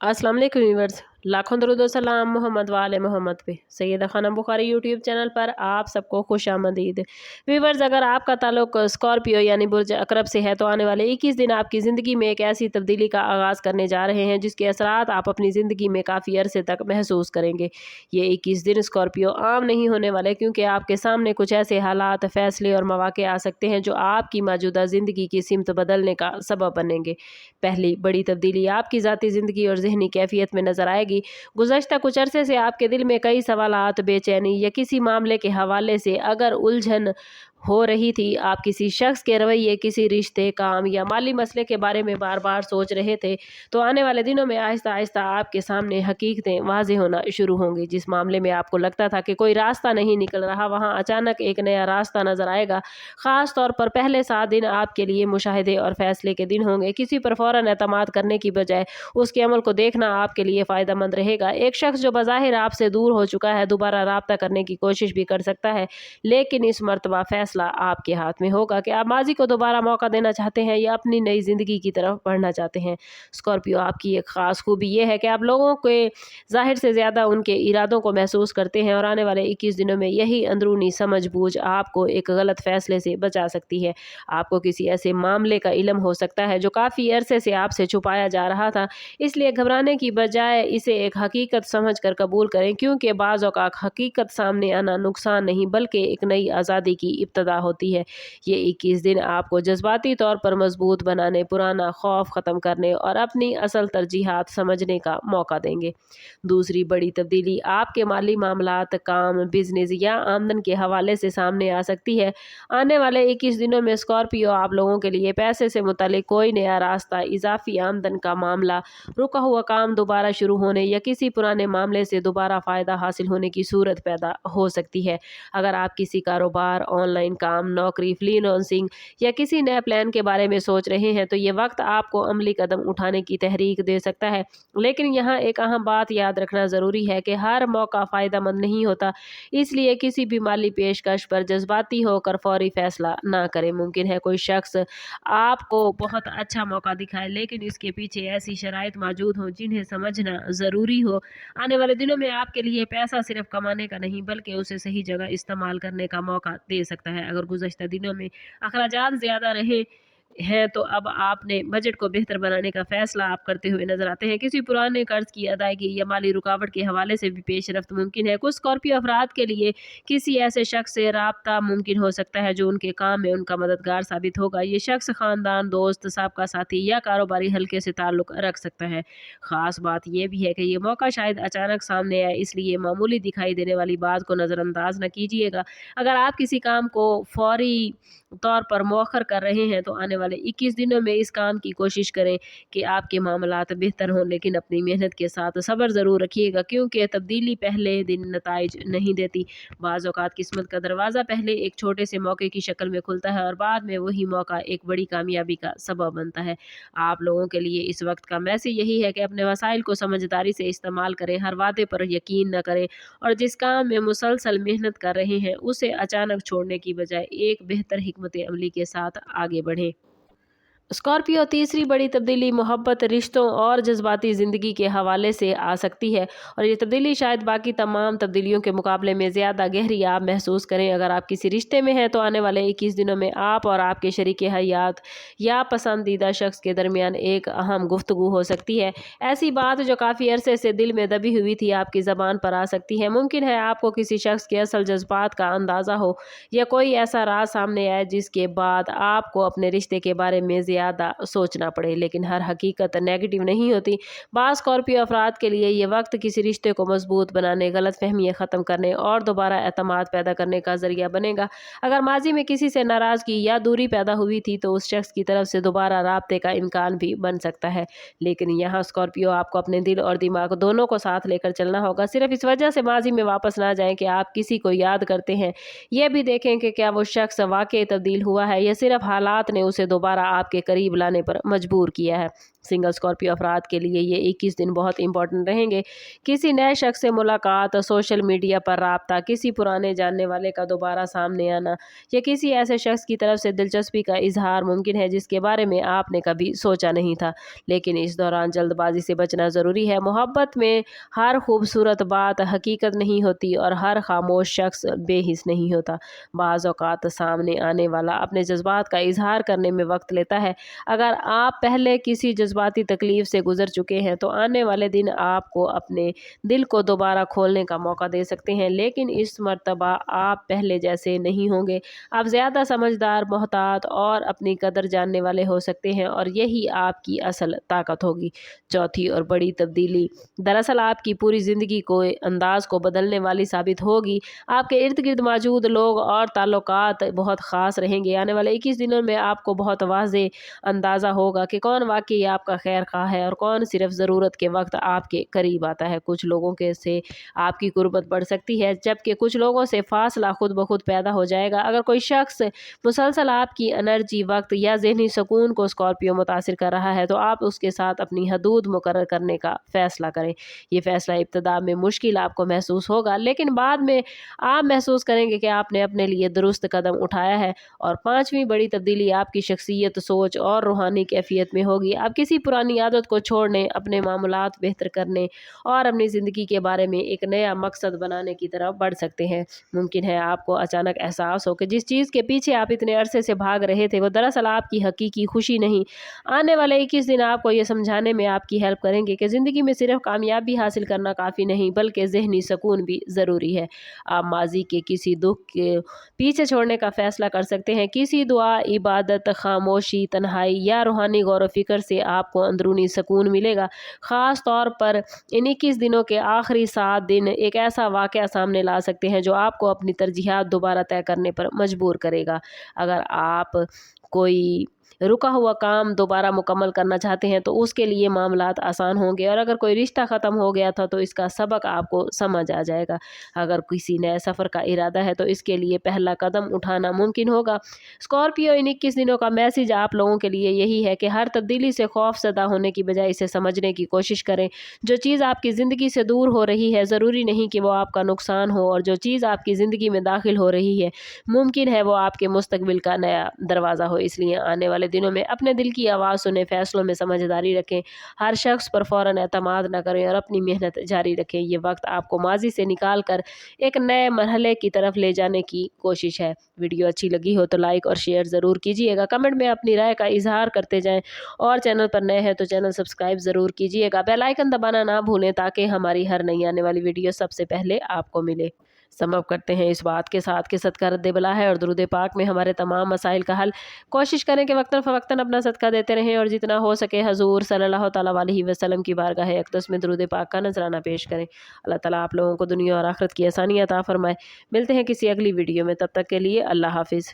अस्सलाम वालेकुम व्यूअर्स, लाखों दरूद व सलाम मोहम्मद वाले मोहम्मद पे। सैयदा खानम बुखारी यूट्यूब चैनल पर आप सबको खुश आमदीद। व्यूअर्स, अगर आपका ताल्लुक स्कॉर्पियो यानी बुर्ज अकरब से है तो आने वाले 21 दिन आपकी ज़िंदगी में एक ऐसी तब्दीली का आगाज़ करने जा रहे हैं जिसके असरात आप अपनी ज़िंदगी में काफ़ी अरसे तक महसूस करेंगे। ये 21 दिन स्कॉर्पियो आम नहीं होने वाले, क्योंकि आपके सामने कुछ ऐसे हालात, फ़ैसले और मौक़े आ सकते हैं जो आपकी मौजूदा ज़िंदगी की सिमत बदलने का सबब बनेंगे। पहली बड़ी तब्दीली आपकी ज़ाती ज़िंदगी और ज़हनी कैफियत में नज़र आएगी। गुज़श्ता कुछ अरसे से आपके दिल में कई सवालात, बेचैनी या किसी मामले के हवाले से अगर उलझन हो रही थी, आप किसी शख्स के रवैये, किसी रिश्ते, काम या माली मसले के बारे में बार बार सोच रहे थे, तो आने वाले दिनों में आहिस्ता आहिस्ता आपके सामने हकीकतें वाज़ेह होना शुरू होंगी। जिस मामले में आपको लगता था कि कोई रास्ता नहीं निकल रहा, वहाँ अचानक एक नया रास्ता नज़र आएगा। ख़ास तौर पर पहले 7 दिन आपके लिए मुशाहिदे और फैसले के दिन होंगे। किसी पर फ़ौरन एतमाद करने की बजाय उसके अमल को देखना आपके लिए फ़ायदेमंद रहेगा। एक शख्स जो बज़ाहिर आपसे दूर हो चुका है, दोबारा राब्ता करने की कोशिश भी कर सकता है, लेकिन इस मर्तबा फैसला आपके हाथ में होगा कि आप माजी को दोबारा मौका देना चाहते हैं या अपनी नई ज़िंदगी की तरफ बढ़ना चाहते हैं। स्कॉर्पियो, आपकी एक ख़ास खूबी ये है कि आप लोगों के ज़ाहिर से ज़्यादा उनके इरादों को महसूस करते हैं, और आने वाले 21 दिनों में यही अंदरूनी समझ-बूझ आपको एक गलत फ़ैसले से बचा सकती है। आपको किसी ऐसे मामले का इल्म हो सकता है जो काफ़ी अरसे से आपसे छुपाया जा रहा था, इसलिए घबराने की बजाय इसे एक हकीकत समझकर कबूल करें, क्योंकि बाज़ औक़ात हकीकत सामने आना नुकसान नहीं बल्कि एक नई आज़ादी की इब्तिदा होती है। ये 21 दिन आपको जज्बाती तौर पर मजबूत बनाने, पुराना खौफ ख़त्म करने और अपनी असल तरजीहात समझने का मौका देंगे। दूसरी बड़ी तब्दीली आपके माली मामलात, काम, बिजनेस या आमदन के हवाले से सामने आ सकती है। आने वाले 21 दिनों में स्कॉर्पियो, आप लोगों के लिए पैसे से मुतालिक कोई नया रास्ता, इजाफी आमदन का मामला, रुका हुआ काम दोबारा शुरू होने या किसी पुराने मामले से दोबारा फ़ायदा हासिल होने की सूरत पैदा हो सकती है। अगर आप किसी कारोबार, ऑनलाइन काम, नौकरी, फ्रीलांसिंग या किसी नए प्लान के बारे में सोच रहे हैं, तो ये वक्त आपको अमली कदम उठाने की तहरीक दे सकता है। लेकिन यहाँ एक अहम बात याद रखना ज़रूरी है कि हर मौका फ़ायदेमंद नहीं होता, इसलिए किसी भी माली पेशकश पर जज्बाती होकर फौरी फैसला ना करें। मुमकिन है कोई शख्स आपको बहुत अच्छा मौका दिखाए, लेकिन इसके पीछे ऐसी शराइत मौजूद हों जिन्हें समझना ज़रूरी हो। आने वाले दिनों में आपके लिए पैसा सिर्फ कमाने का नहीं बल्कि उसे सही जगह इस्तेमाल करने का मौका दे सकता है। अगर गुज़श्ता दिनों में अखराजात ज़्यादा रहे हैं, तो अब आपने बजट को बेहतर बनाने का फैसला आप करते हुए नजर आते हैं। किसी पुराने कर्ज की अदायगी या माली रुकावट के हवाले से भी पेशरफ्त मुमकिन है। कुछ स्कॉर्पियो अफराद के लिए किसी ऐसे शख्स से राब्ता मुमकिन हो सकता है जो उनके काम में उनका मददगार साबित होगा। ये शख्स खानदान, दोस्त, साबका साथी या कारोबारी हल्के से ताल्लुक रख सकता है। ख़ास बात यह भी है कि ये मौका शायद अचानक सामने आए, इसलिए मामूली दिखाई देने वाली बात को नज़रअंदाज न कीजिएगा। अगर आप किसी काम को फौरी तौर पर मौखर कर रहे हैं, तो आने वाले 21 दिनों में इस काम की कोशिश करें कि आपके मामलात बेहतर हों, लेकिन अपनी मेहनत के साथ सब्र ज़रूर रखिएगा, क्योंकि तब्दीली पहले दिन नताइज नहीं देती। बाज़ औक़ात किस्मत का दरवाज़ा पहले एक छोटे से मौके की शक्ल में खुलता है और बाद में वही मौका एक बड़ी कामयाबी का सबब बनता है। आप लोगों के लिए इस वक्त का मैसेज यही है कि अपने वसाइल को समझदारी से इस्तेमाल करें, हर वादे पर यकीन न करें, और जिस काम में मुसलसल मेहनत कर रहे हैं उसे अचानक छोड़ने की बजाय एक बेहतर हिकमत अमली के साथ आगे बढ़ें। स्कॉर्पियो, तीसरी बड़ी तब्दीली मोहब्बत, रिश्तों और जज्बाती ज़िंदगी के हवाले से आ सकती है, और ये तब्दीली शायद बाकी तमाम तब्दीलियों के मुकाबले में ज़्यादा गहरी आप महसूस करें। अगर आप किसी रिश्ते में हैं, तो आने वाले 21 दिनों में आप और आपके शरीक हयात या पसंदीदा शख्स के दरमियान एक अहम गुफ्तगू हो सकती है। ऐसी बात जो काफ़ी अरसे से दिल में दबी हुई थी आपकी ज़बान पर आ सकती है। मुमकिन है आपको किसी शख्स के असल जज्बात का अंदाज़ा हो या कोई ऐसा राज सामने आए जिसके बाद आपको अपने रिश्ते के बारे में ज़्यादा सोचना पड़े, लेकिन हर हकीकत नेगेटिव नहीं होती। बाज़ स्कॉर्पियो अफराद के लिए ये वक्त किसी रिश्ते को मजबूत बनाने, गलतफहमियां ख़त्म करने और दोबारा एतमाद पैदा करने का ज़रिया बनेगा। अगर माजी में किसी से नाराज़गी या दूरी पैदा हुई थी, तो उस शख्स की तरफ से दोबारा राब्ते का इम्कान भी बन सकता है। लेकिन यहाँ स्कॉर्पियो, आपको अपने दिल और दिमाग दोनों को साथ लेकर चलना होगा। सिर्फ इस वजह से माजी में वापस ना जाएं कि आप किसी को याद करते हैं। यह भी देखें कि क्या वो शख्स वाकई तब्दील हुआ है या सिर्फ हालात ने उसे दोबारा आपके करीब लाने पर मजबूर किया है। सिंगल स्कॉर्पियो अफराद के लिए ये 21 दिन बहुत इंपॉर्टेंट रहेंगे। किसी नए शख्स से मुलाकात, सोशल मीडिया पर राब्ता, किसी पुराने जानने वाले का दोबारा सामने आना या किसी ऐसे शख्स की तरफ से दिलचस्पी का इजहार मुमकिन है जिसके बारे में आपने कभी सोचा नहीं था। लेकिन इस दौरान जल्दबाजी से बचना ज़रूरी है। मोहब्बत में हर खूबसूरत बात हकीकत नहीं होती और हर खामोश शख्स बेहिस नहीं होता। बाज़ औक़ात सामने आने वाला अपने जज्बात का इजहार करने में वक्त लेता है। अगर आप पहले किसी जज्बाती तकलीफ से गुजर चुके हैं तो आने वाले दिन आपको अपने दिल को दोबारा खोलने का मौका दे सकते हैं, लेकिन इस मर्तबा आप पहले जैसे नहीं होंगे। आप ज़्यादा समझदार, मोहतात और अपनी कदर जानने वाले हो सकते हैं और यही आपकी असल ताकत होगी। चौथी और बड़ी तब्दीली दरअसल आपकी पूरी ज़िंदगी को अंदाज को बदलने वाली साबित होगी। आपके इर्द गिर्द मौजूद लोग और ताल्लुकात बहुत ख़ास रहेंगे। आने वाले 21 दिनों में आपको बहुत वाज़े अंदाज़ा होगा कि कौन वाकई आपका खैर खा है और कौन सिर्फ ज़रूरत के वक्त आपके करीब आता है। कुछ लोगों के से आपकी कुर्बत बढ़ सकती है, जबकि कुछ लोगों से फासला खुद ब खुद पैदा हो जाएगा। अगर कोई शख्स मुसलसल आपकी एनर्जी, वक्त या ज़हनी सुकून को स्कॉर्पियो मुतासिर कर रहा है तो आप उसके साथ अपनी हदूद मुकर्रर करने का फ़ैसला करें। ये फ़ैसला इब्तिदा में मुश्किल आपको महसूस होगा, लेकिन बाद में आप महसूस करेंगे कि आपने अपने लिए दुरुस्त कदम उठाया है। और पाँचवीं बड़ी तब्दीली आपकी शख्सियत, सोच और रूहानी कैफियत में होगी। आप किसी पुरानी आदत को छोड़ने, अपने मामलात बेहतर करने और अपनी ज़िंदगी के बारे में एक नया मकसद बनाने की तरफ बढ़ सकते हैं। मुमकिन है आपको अचानक एहसास हो कि जिस चीज़ के पीछे आप इतने अरसे से भाग रहे थे वो दरअसल आपकी हकीकी खुशी नहीं। आने वाले 21 दिन आपको ये समझाने में आपकी हेल्प करेंगे कि ज़िंदगी में सिर्फ कामयाबी हासिल करना काफ़ी नहीं, बल्कि ज़हनी सुकून भी ज़रूरी है। आप माजी के किसी दुख के पीछे छोड़ने का फ़ैसला कर सकते हैं। किसी दुआ, इबादत, खामोशी, तन्हाई या रूहानी गौर व फ़िक्र से आपको अंदरूनी सुकून मिलेगा। ख़ास तौर पर इन 21 दिनों के आखिरी 7 दिन एक ऐसा वाक़या सामने ला सकते हैं जो आपको अपनी तरजीहात दोबारा तय करने पर मजबूर करेगा। अगर आप कोई रुका हुआ काम दोबारा मुकम्मल करना चाहते हैं तो उसके लिए मामलात आसान होंगे, और अगर कोई रिश्ता ख़त्म हो गया था तो इसका सबक आपको समझ आ जाएगा। अगर किसी नए सफ़र का इरादा है तो इसके लिए पहला कदम उठाना मुमकिन होगा। स्कॉर्पियो, इन 21 दिनों का मैसेज आप लोगों के लिए यही है कि हर तब्दीली से खौफज़दा होने की बजाय इसे समझने की कोशिश करें। जो चीज़ आपकी ज़िंदगी से दूर हो रही है ज़रूरी नहीं कि वो आपका नुकसान हो, और जो चीज़ आपकी ज़िंदगी में दाखिल हो रही है मुमकिन है वो आपके मुस्तकबिल का नया दरवाज़ा हो। इसलिए आने वाले दिनों में अपने दिल की आवाज़ सुने, फैसलों में समझदारी रखें, हर शख्स पर फ़ौरन एतमाद न करें और अपनी मेहनत जारी रखें। ये वक्त आपको माजी से निकाल कर एक नए मरहले की तरफ ले जाने की कोशिश है। वीडियो अच्छी लगी हो तो लाइक और शेयर ज़रूर कीजिएगा। कमेंट में अपनी राय का इजहार करते जाएं और चैनल पर नए हैं तो चैनल सब्सक्राइब ज़रूर कीजिएगा। बेल आइकन दबाना ना भूलें ताकि हमारी हर नई आने वाली वीडियो सबसे पहले आपको मिले। समाप्त करते हैं इस बात के साथ कि सदका रद्द बला है और दुरूद पाक में हमारे तमाम मसाइल का हल। कोशिश करें कि वक्तन फ़वक्तन अपना सदका देते रहें और जितना हो सके हजूर सल्लल्लाहु तआला अलैहि वसल्लम की बारगाह अक़दस में दुरूद पाक का नजराना पेश करें। अल्लाह ताला आप लोगों को दुनिया और आखिरत की आसानी अता फरमाए। मिलते हैं किसी अगली वीडियो में, तब तक के लिए अल्लाह हाफिज़।